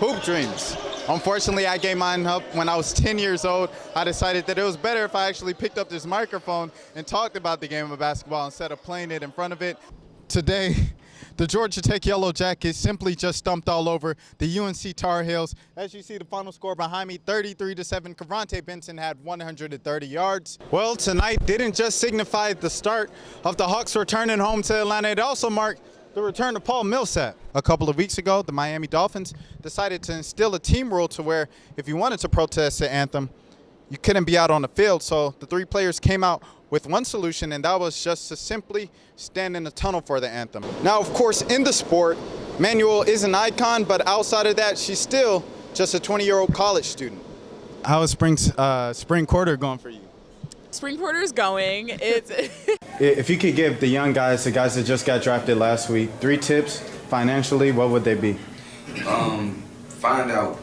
hoop dreams. Unfortunately, I gave mine up when I was 10 years old. I decided that it was better if I actually picked up this microphone and talked about the game of basketball instead of playing it in front of it. Today, the Georgia Tech Yellow Jackets simply just stumped all over the UNC Tar Heels. As you see the final score behind me, 33-7, Cavante Benson had 130 yards. Well, tonight didn't just signify the start of the Hawks returning home to Atlanta. It also marked the return of Paul Millsap. A couple of weeks ago, the Miami Dolphins decided to instill a team rule to where if you wanted to protest the anthem, you couldn't be out on the field. So the three players came out with one solution, and that was just to simply stand in the tunnel for the anthem. Now, of course, in the sport, Manuel is an icon, but outside of that, she's still just a 20-year-old college student. How is spring quarter going for you? Spring quarter is going. If you could give the young guys, the guys that just got drafted last week, 3 tips financially, what would they be? Find out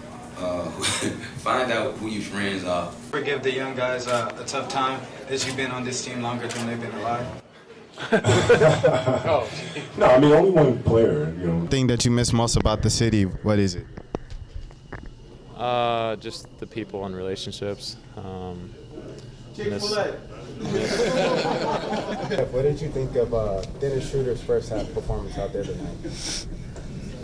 who your friends are. Give the young guys a tough time as you've been on this team longer than they've been alive. No, I mean only one player. You know. Thing that you miss most about the city, what is it? Just the people and relationships. What did you think of Dennis Schroeder's first half performance out there tonight?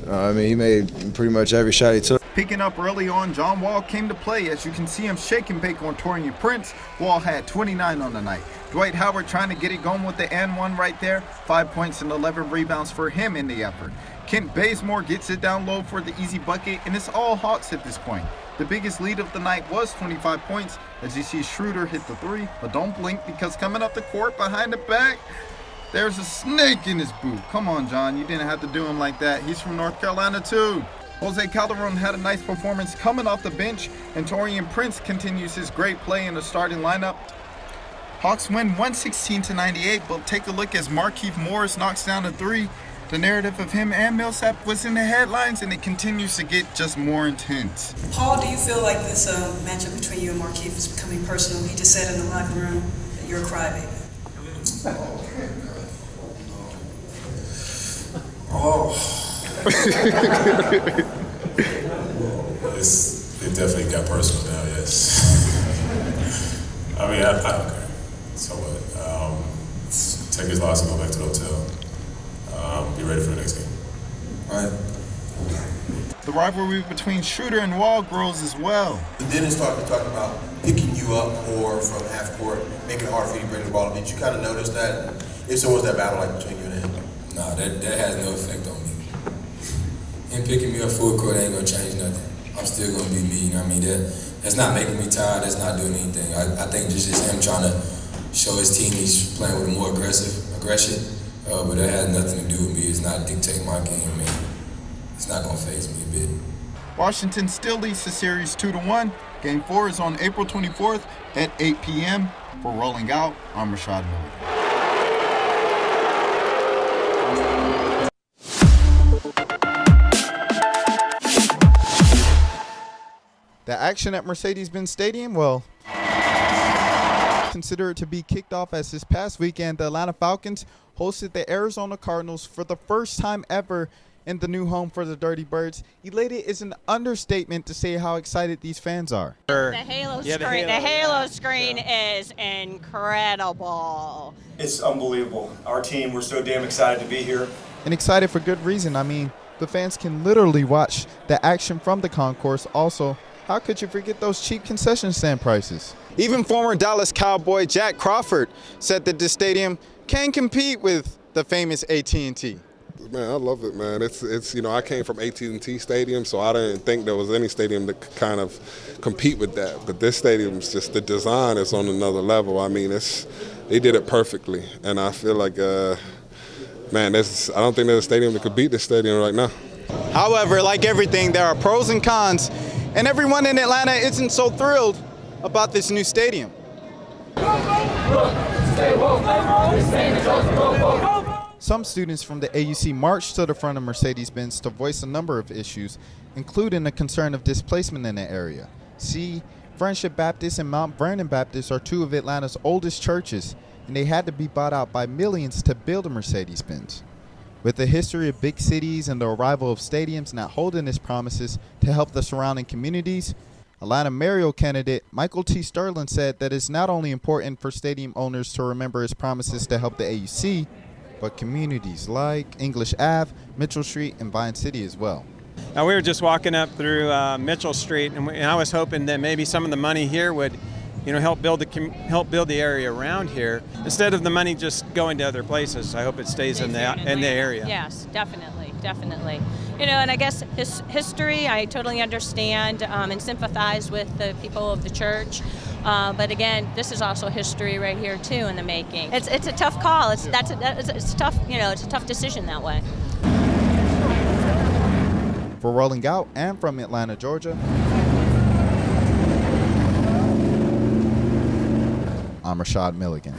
I mean, he made pretty much every shot he took. Picking up early on, John Wall came to play. As you can see him shake and bake on Torian Prince. Wall had 29 on the night. Dwight Howard trying to get it going with the and one right there. 5 points and 11 rebounds for him in the effort. Kent Bazemore gets it down low for the easy bucket, and it's all Hawks at this point. The biggest lead of the night was 25 points, as you see Schroeder hit the 3, but don't blink because coming up the court behind the back, there's a snake in his boot. Come on, John, you didn't have to do him like that. He's from North Carolina too. Jose Calderon had a nice performance coming off the bench, and Torian Prince continues his great play in the starting lineup. Hawks win 116-98, but take a look as Markieff Morris knocks down a 3. The narrative of him and Millsap was in the headlines, and it continues to get just more intense. Paul, do you feel like this matchup between you and Markieff is becoming personal? He just said in the locker room that you're a crybaby. It definitely got personal now. Yes. I mean, I don't care. So what? Take his loss and go back to the hotel. Be ready for the next game. All right. The rivalry between Schroeder and Wall grows as well. Dennis talking about picking you up more from half court, making it hard for you to bring the ball. Did you kind of notice that? If so, what's that battle like between you and him? Nah, that has no effect on me. Him picking me up full court ain't gonna change nothing. I'm still gonna be me. You know what I mean? That's not making me tired. That's not doing anything. I think just him trying to show his team he's playing with a more aggression. But that has nothing to do with me. It's not dictating my game, man. It's not gonna faze me a bit. Washington still leads the series 2-1. Game 4 is on April 24th at 8 p.m. For Rolling Out, I'm Rashad Milligan. The action at Mercedes-Benz Stadium, well, consider it to be kicked off as this past weekend. The Atlanta Falcons hosted the Arizona Cardinals for the first time ever in the new home for the Dirty Birds. Elated is an understatement to say how excited these fans are. The Halo screen is incredible. It's unbelievable. Our team, we're so damn excited to be here. And excited for good reason. I mean, the fans can literally watch the action from the concourse. Also, how could you forget those cheap concession stand prices? Even former Dallas Cowboy Jack Crawford said that the stadium can compete with the famous AT&T. Man, I love it, man. It's you know, I came from AT&T Stadium, so I didn't think there was any stadium that could kind of compete with that. But this stadium's just, the design is on another level. I mean, they did it perfectly, and I feel like, man, I don't think there's a stadium that could beat this stadium right now. However, like everything, there are pros and cons, and everyone in Atlanta isn't so thrilled about this new stadium. Some students from the AUC marched to the front of Mercedes-Benz to voice a number of issues, including the concern of displacement in the area. See, Friendship Baptist and Mount Vernon Baptist are 2 of Atlanta's oldest churches, and they had to be bought out by millions to build a Mercedes-Benz. With a history of big cities and the arrival of stadiums not holding its promises to help the surrounding communities, Atlanta mayoral candidate Michael T. Sterling said that it's not only important for stadium owners to remember his promises to help the AUC, but communities like English Ave, Mitchell Street, and Vine City as well. Now, we were just walking up through Mitchell Street, and I was hoping that maybe some of the money here would, help build the area around here instead of the money just going to other places. I hope it stays in the area. Yes, definitely. And I guess history, I totally understand and sympathize with the people of the church. But again, this is also history right here too in the making. It's a tough call. It's tough. It's a tough decision that way. For Rolling Out and from Atlanta, Georgia, I'm Rashad Milligan.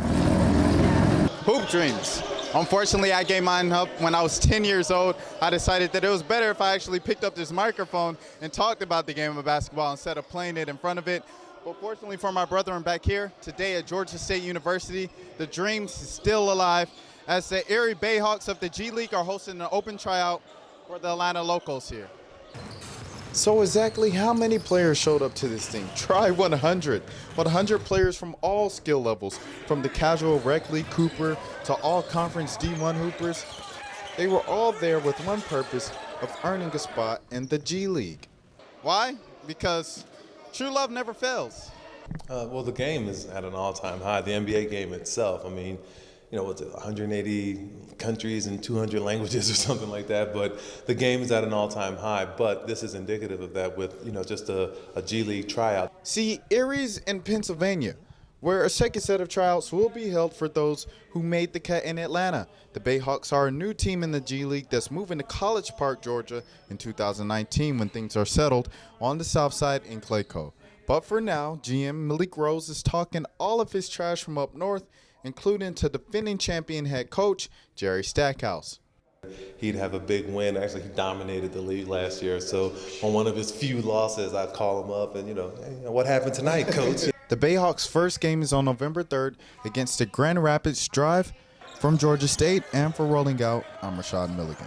Hoop dreams. Unfortunately, I gave mine up when I was 10 years old. I decided that it was better if I actually picked up this microphone and talked about the game of basketball instead of playing it in front of it. But fortunately for my brethren back here, today at Georgia State University, the dreams is still alive as the Erie Bayhawks of the G League are hosting an open tryout for the Atlanta locals here. So exactly how many players showed up to this thing? Try 100. 100 players from all skill levels, from the casual rec league Cooper to all conference D1 hoopers. They were all there with one purpose of earning a spot in the G League. Why? Because true love never fails. Well, the game is at an all-time high. The NBA game itself, I mean, what's it, 180 countries and 200 languages or something like that, but the game is at an all-time high. But this is indicative of that with, just a G League tryout. See, Erie's in Pennsylvania, where a second set of tryouts will be held for those who made the cut in Atlanta. The Bayhawks are a new team in the G League that's moving to College Park, Georgia in 2019 when things are settled on the south side in Clayco. But for now, GM Malik Rose is talking all of his trash from up north, including to defending champion head coach Jerry Stackhouse. He'd have a big win. Actually, he dominated the league last year. So on one of his few losses, I'd call him up and, hey, what happened tonight, coach? The Bayhawks' first game is on November 3rd against the Grand Rapids Drive. From Georgia State and for Rolling Out, I'm Rashad Milligan.